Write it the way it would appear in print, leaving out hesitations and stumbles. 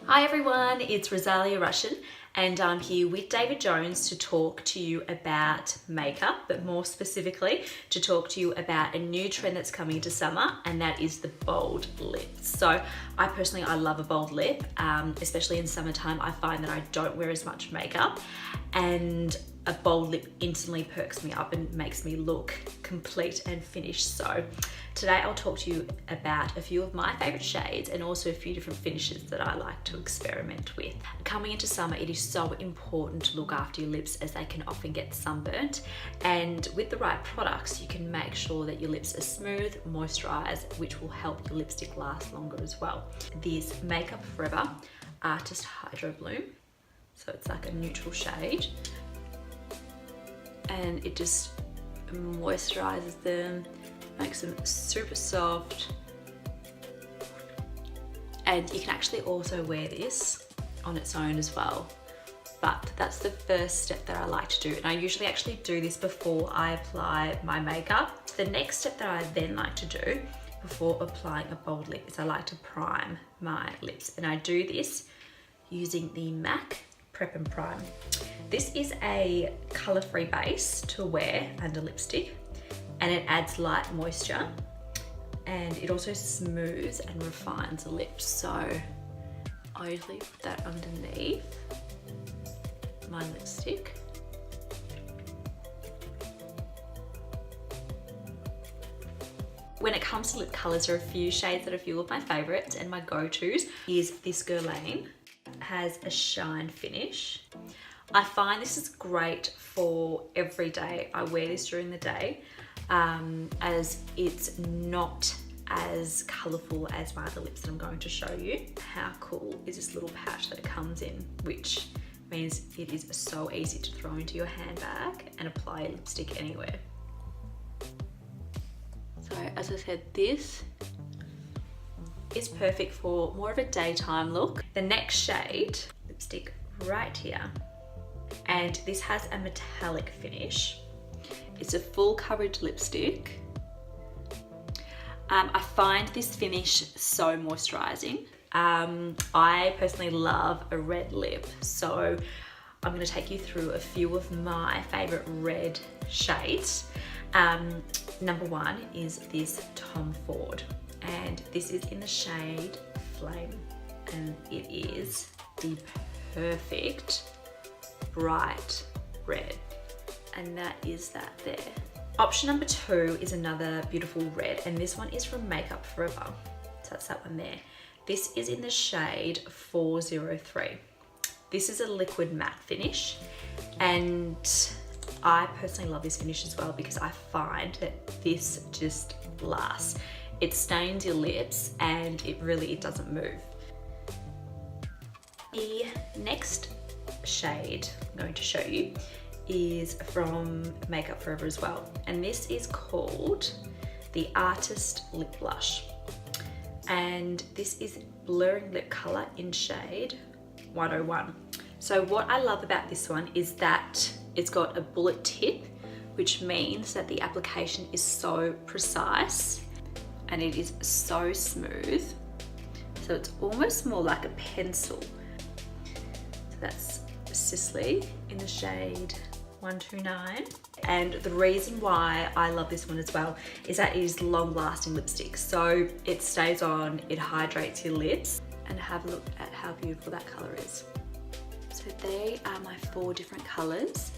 Hi everyone, it's Rozalia Russian and I'm here with David Jones to talk to you about makeup, but more specifically to talk to you about a new trend that's coming into summer, and that is the bold lip. So I love a bold lip, especially in summertime. I find that I don't wear as much makeup and a bold lip instantly perks me up and makes me look complete and finished. So today I'll talk to you about a few of my favorite shades and also a few different finishes that I like to experiment with. Coming into summer, it is so important to look after your lips as they can often get sunburnt, and with the right products you can make sure that your lips are smooth, moisturized, which will help your lipstick last longer as well. This Makeup Forever Artist Hydro Bloom, so it's like a neutral shade, and it just moisturizes them, makes them super soft. And you can actually also wear this on its own as well, but that's the first step that I like to do, and I usually actually do this before I apply my makeup. The next step that I then like to do before applying a bold lip is I like to prime my lips, and I do this using the MAC Prep and Prime. This is a colour-free base to wear under lipstick, and it adds light moisture and it also smooths and refines the lips. So I usually put that underneath my lipstick. When it comes to lip colours, there are a few shades that are a few of my favourites, and my go-tos is this Guerlain. Has a shine finish. I find this is great for every day. I wear this during the day as it's not as colourful as my other lips that I'm going to show you. How cool is this little pouch that it comes in, which means it is so easy to throw into your handbag and apply your lipstick anywhere. So as I said, this is perfect for more of a daytime look. The next shade, lipstick right here, and this has a metallic finish. It's a full coverage lipstick. I find this finish so moisturizing. I personally love a red lip, so I'm going to take you through a few of my favorite red shades. Number one is this Tom Ford, and this is in the shade Flame, and it is the perfect bright red, and that is that there. Option number two is another beautiful red, and this one is from Makeup Forever, so that's that one there. This is in the shade 403. This is a liquid matte finish, and I personally love this finish as well because I find that this just lasts. It stains your lips and it doesn't move. The next shade I'm going to show you is from Makeup Forever as well, and this is called the Artist Lip Blush, and this is Blurring Lip Color in shade 101. So what I love about this one is that it's got a bullet tip, which means that the application is so precise and it is so smooth, so it's almost more like a pencil. So that's Sisley in the shade 129, and the reason why I love this one as well is that it is long-lasting lipstick, so it stays on, it hydrates your lips, and have a look at how beautiful that colour is. So they are my four different colours.